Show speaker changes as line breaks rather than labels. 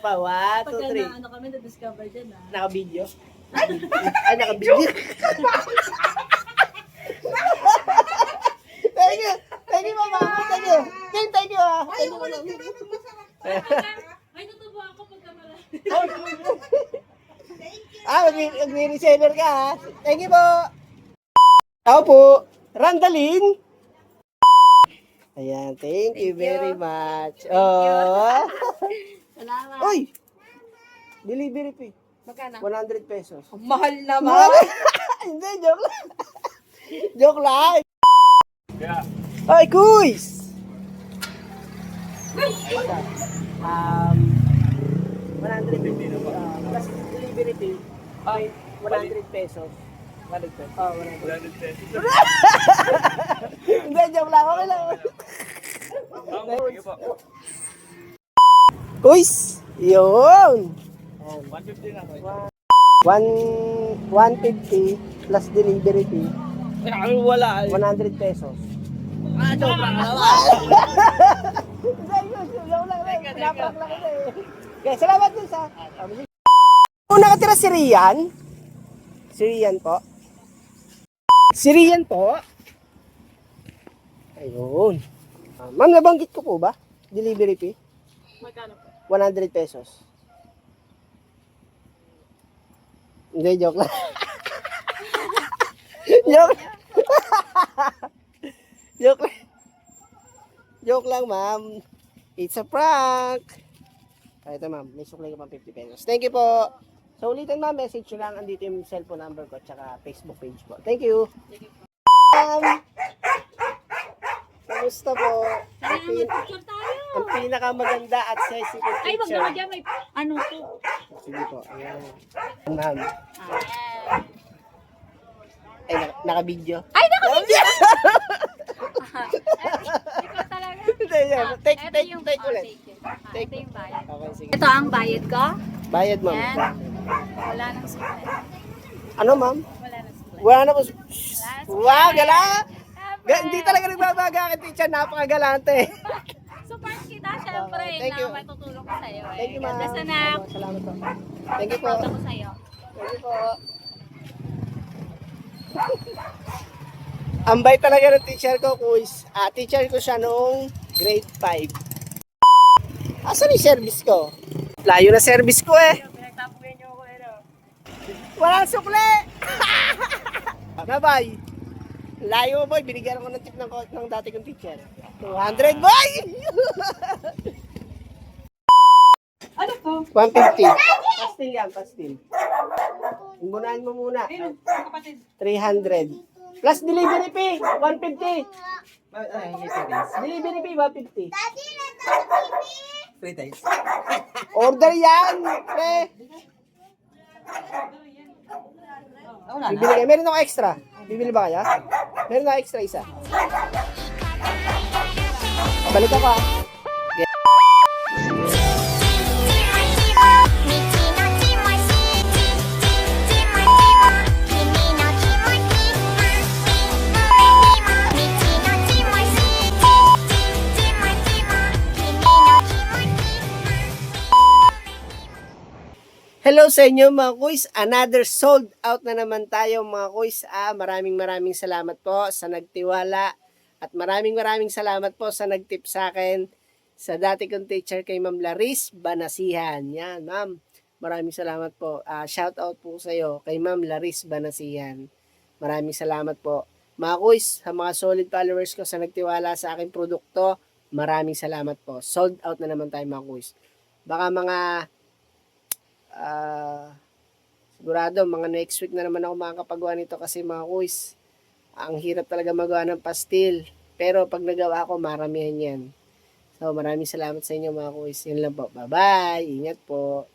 pa. 1, 2, 3.
Pagka na kami na-discover dyan
Naka-video? Ay, naka-video. Thank you. Thank you, mama. Thank you. Thank you, ah. Thank you, mama.
May tutubo ako pagka marami.
Mag-reseller ka, ha. Thank you po. Ako po, Randalin. Ayan, thank you very much. Oh.
Salamat.
Uy! Delivery fee.
Magkano?
100 pesos.
Mahal naman.
Hindi, joke lang. Joke lang. Ay, quiz! 150 plus delivery fee. 100 pesos. 100 pesos. Oh, 100 pesos. Hindi, joke lang. Okay lang. Quiz! Yun! 150 na. 150 plus delivery fee.
Wala.
100 pesos.
Joke lang.
Pinaprak lang kita eh. Okay, salamat din sa... Kung nakatira si Rian. Si Rian po. Si Rian po. Ayun. Ma'am, nabanggit ko po ba? Delivery fee?
Magkano po?
100 pesos. Hindi, joke lang. Joke. Joke lang. Joke lang, ma'am. It's a prank. Ito, ma'am. May suklay ka pang 50 pesos. Thank you po. So, ulitin, ma'am. Message nyo lang. Andito yung cellphone number ko tsaka Facebook page po. Thank you. Ma'am. Kamusta po?
Picture tayo.
Ang pinakamaganda at sexy kong
Ay, wag
picture.
naman dyan. May ano po.
Sige po. Ayan. Ma'am.
Ayan.
Ay, naka-video.
Ay, nakabidyo! Ikaw talaga.
Hindi, yan. Take
Ito
ulit.
Ito yung bayad.
Okay, sige.
Ito ang bayad ko.
Bayad, ma'am.
Yan. Wala nang supply.
Ano, ma'am?
Wala nang supply.
Wala na po.
supply.
Wow, gala!
Siyempre.
Hindi talaga nagbabaga kay teacher. Napakagalante.
Support kita, syempre.
Thank you.
Na matutulong ko sa'yo.
Thank you, ma'am.
God bless, anak.
Salamat po. Thank you po.
Proud ako sa'yo.
Thank you po. Ambay talaga ng teacher ko, quiz. Teacher ko siya noong grade 5. Asan yung service ko? Layo na service ko eh.
Pinagtapuyan niyo ako eh.
Walang sukle! Bye-bye! Layo boy, binigyan ako ng tip ng dati kong teacher. 200 boy!
Ano po?
150. Pastil yan, pastil. Imunahin mo muna.
Kapatid.
300. Plus delivery fee, 150. Delivery fee, 150.
Free taste.
Order yan, pre. Bibili kayo. Meron ako extra. Bibili ba kaya? Meron ako extra isa. Balik ako ah. Hello sa inyo mga kuys. Another sold out na naman tayo mga kuys. Maraming salamat po sa nagtiwala at maraming salamat po sa nagtip sa akin sa dati kong teacher kay Ma'am Laris Banasihan. Yan, ma'am. Maraming salamat po. Shout out po sa iyo kay Ma'am Laris Banasihan. Maraming salamat po. Mga kuys, sa mga solid followers ko sa nagtiwala sa aking produkto, maraming salamat po. Sold out na naman tayo mga kuys. Baka mga sigurado mga next week na naman ako makakapagawa nito kasi mga kuys, ang hirap talaga magawa ng pastil, pero pag nagawa ako maramihan yan. So maraming salamat sa inyo mga kuys. Yun lang po, bye bye, ingat po.